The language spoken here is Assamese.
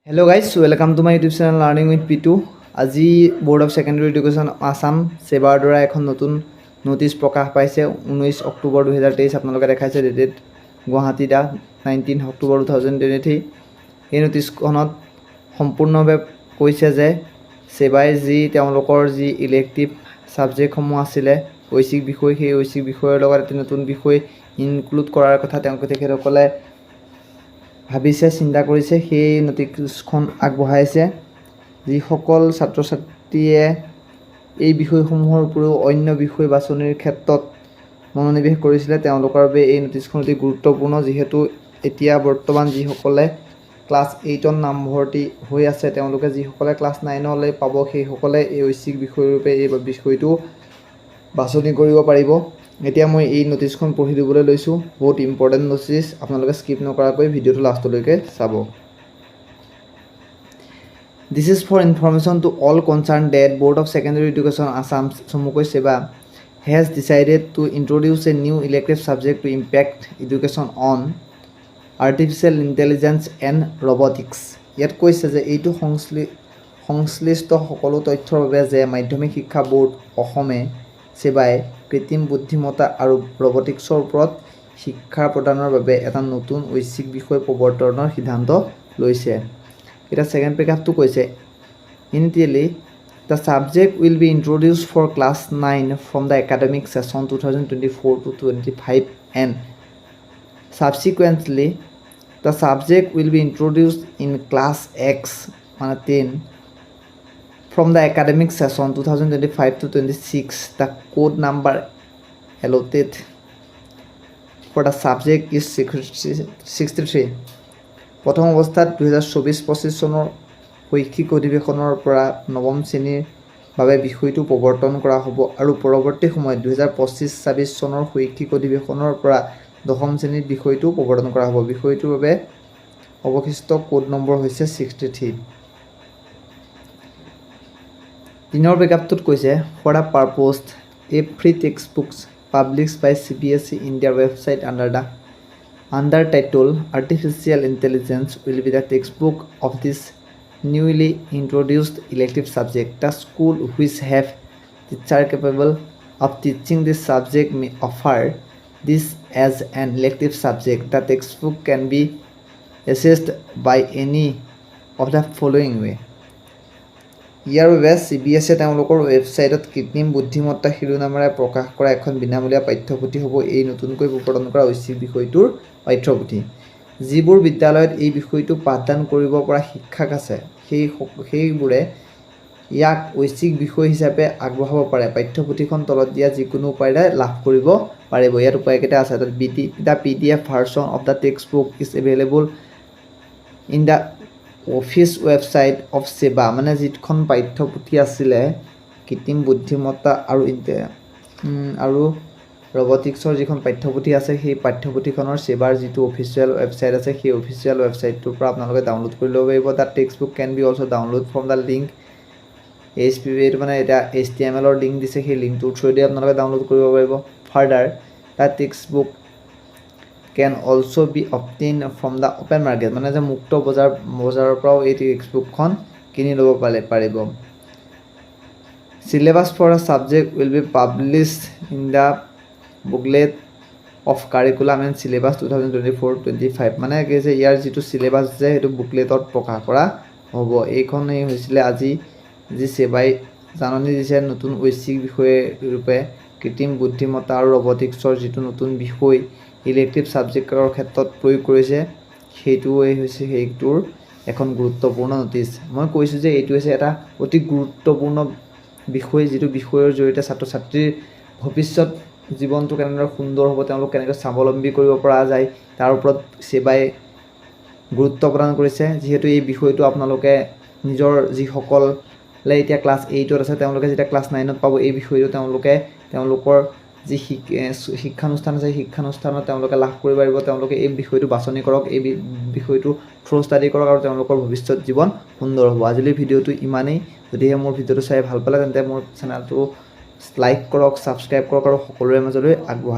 Hello guys, welcome to my YouTube channel Learning with P2. আজি Board of Secondary Education Assam সেবার দ্বারা এখন নতুন নোটিশ প্রকাশ পাইছে 19 অক্টোবর 2023 আপোনালোকে দেখাইছে ডেটেড গুৱাহাটী দা 19 অক্টোবৰ 2023 এই নোটিশখনত সম্পূৰ্ণভাৱে কৈছে যে সেবাই যি তেওঁলোকৰ যি ইলেক্টিভ সাবজেক্টসমূহ আছিল ঐচ্ছিক বিষয় সেই ঐচ্ছিক বিষয়ৰ লগত নতুন বিষয় ইনক্লুড কৰাৰ কথা তেখেতসকলে ভাবিছে চিন্তা কৰিছে সেই নোটিশখন আগবঢ়াইছে যিসকল ছাত্ৰ ছাত্ৰীয়ে এই বিষয়সমূহৰ উপৰিও অন্য বিষয় বাছনিৰ ক্ষেত্ৰত মনোনিৱেশ কৰিছিলে তেওঁলোকৰ বাবে এই নোটিশখন অতি গুৰুত্বপূৰ্ণ যিহেতু এতিয়া বৰ্তমান যিসকলে ক্লাছ 8ৰ নামভৰ্তি হৈ আছে তেওঁলোকে যিসকলে ক্লাছ 9 লৈ পাব সেইসকলে এই ঐচ্ছিক বিষয়ৰূপে এই বিষয়টো বাছনি কৰিব পাৰিব এতিয়া মই এই নোটিশখন পঢ়ি দিবলৈ লৈছো বহুত ইম্পৰ্টেন্ট নোটিশ আপোনালোকে স্কিপ নকৰাকৈ ভিডিওটো লাষ্টলৈকে চাব This is for information to all concerned that Board of Secondary Education Assam Somukoi Seba has decided to introduce a new elective subject to impact education on artificial intelligence and robotics ইয়াত কৈছে যে এইটো সংশ্লিষ্ট সকলো তথ্যৰ বাবে যে মাধ্যমিক শিক্ষা বোৰ্ড অসমে সেবাই কৃত্ৰিম বুদ্ধিমত্তা আৰু ৰবটিক্সৰ ওপৰত শিক্ষা প্ৰদানৰ বাবে এটা নতুন ঐচ্ছিক বিষয় প্ৰৱৰ্তনৰ সিদ্ধান্ত লৈছে এটা সেকেন্ড পেকাপটো কৈছে Initially the subject will be introduced for class 9 from the academic session 2024 to 25 and subsequently the subject will be introduced in class X 10 from the academic session 2025 to 26 the code number allotted for the subject is 63 প্ৰথম অৱস্থাত 2024-25 চনৰ শৈক্ষিক অধিৱেশনৰ পৰা নৱম শ্ৰেণীৰ বাবে বিষয়টো প্ৰৱৰ্তন কৰা হ'ব আৰু পৰৱৰ্তী সময়ত 2025-26 চনৰ শৈক্ষিক অধিৱেশনৰ পৰা দশম শ্ৰেণীৰ বিষয়টো প্ৰৱৰ্তন কৰা হ'ব বিষয়টোৰ বাবে অৱশিষ্ট কোড নম্বৰ হৈছে 63 তিনৰ বেকআপটোত কৈছে for a purpose a free textbooks published by CBSE India website under title Artificial Intelligence will be the textbook of this newly introduced elective subject. The school which have teachers capable of teaching this subject may offer this as an elective subject. The textbook can be accessed by any of the following way. ইয়াৰ বাবে CBSE তেওঁলোকৰ ৱেবছাইটত কৃত্ৰিম বুদ্ধিমত্তা শিৰোনামেৰে প্ৰকাশ কৰা এখন বিনামূলীয়া পাঠ্যপুথি হ'ব এই নতুনকৈ প্ৰৱৰ্তন কৰা ঐচ্ছিক বিষয়টোৰ পাঠ্যপুথি যিবোৰ বিদ্যালয়ত এই বিষয়টো পাঠদান কৰিব পৰা শিক্ষক আছে সেইবোৰে ইয়াক ঐচ্ছিক বিষয় হিচাপে আগবঢ়াব পাৰে পাঠ্যপুথিখন তলত দিয়া যিকোনো উপায়েৰে লাভ কৰিব পাৰিব ইয়াত উপায়কেইটা আছে the PDF version of the textbook is available in the office website of সেবা মানে যিখন পাঠ্যপুথি আছিলে কৃত্ৰিম বুদ্ধিমত্তা আৰু ৰবটিক্সৰ যিখন পাঠ্যপুথি আছে সেই পাঠ্যপুথিখনৰ সেবাৰ যিটো অফিচিয়েল ৱেবছাইট আছে সেই অফিচিয়েল ৱেবছাইটটোৰ পৰা আপোনালোকে ডাউনলোড কৰি ল'ব পাৰিব the textbook can be also' download from the link এইটো মানে এটা HTML ৰ লিংক দিছে সেই লিংকটোৰ থ্ৰুদি আপোনালোকে ডাউনলোড কৰিব পাৰিব further the textbook can also be obtained from the open market মানে যে মুক্ত বজাৰৰ পৰাও এই টেক্সটবুকখন কিনি ল'ব পাৰিব syllabus for a subject will be published in the booklet of curriculum and syllabus 2024-25 মানে কি যে ইয়াৰ যিটো syllabus যে সেইটো বুকলেটত প্ৰকাশ কৰা হ'ব এইখনেই হৈছিলে আজি যি সেবাই জাননী দিছে নতুন ঐচ্ছিক বিষয় ৰূপে কৃত্ৰিম বুদ্ধিমত্তা আৰু ৰবটিক্সৰ যিটো নতুন বিষয় ইলেক্টিভ সাবজেক্টৰ ক্ষেত্ৰত প্ৰয়োগ কৰিছে সেইটোৱে হৈছে সেইটোৰ এখন গুৰুত্বপূৰ্ণ নোটিছ মই কৈছো যে এইটো হৈছে এটা অতি গুৰুত্বপূৰ্ণ বিষয় যিটো বিষয়ৰ জৰিয়তে ছাত্ৰ ছাত্ৰীৰ ভৱিষ্যত জীৱনটো কেনেদৰে সুন্দৰ হ'ব তেওঁলোক কেনেকৈ স্বাৱলম্বী কৰিব পৰা যায় তাৰ ওপৰত সেবাই গুৰুত্ব প্ৰদান কৰিছে যিহেতু এই বিষয়টো আপোনালোকে নিজৰ যিসকলে এতিয়া ক্লাছ 8ত আছে তেওঁলোকে যেতিয়া ক্লাছ 9ত পাব এই বিষয়টো তেওঁলোকৰ যি শিক্ষানুষ্ঠান আছে শিক্ষানুষ্ঠানত তেওঁলোকে লাভ কৰিব পাৰিব তেওঁলোকে এই বিষয়টো বাছনি কৰক এই বিষয়টো থ্ৰু ষ্টাডি কৰক আৰু তেওঁলোকৰ ভৱিষ্যত জীৱন সুন্দৰ হ'ব আজিলৈ ভিডিওটো ইমানেই যদিহে মোৰ ভিডিওটো চাই ভাল পালে তেন্তে মোৰ চেনেলটো লাইক কৰক ছাবস্ক্ৰাইব কৰক আৰু সকলোৰে মাজলৈ আগবঢ়াই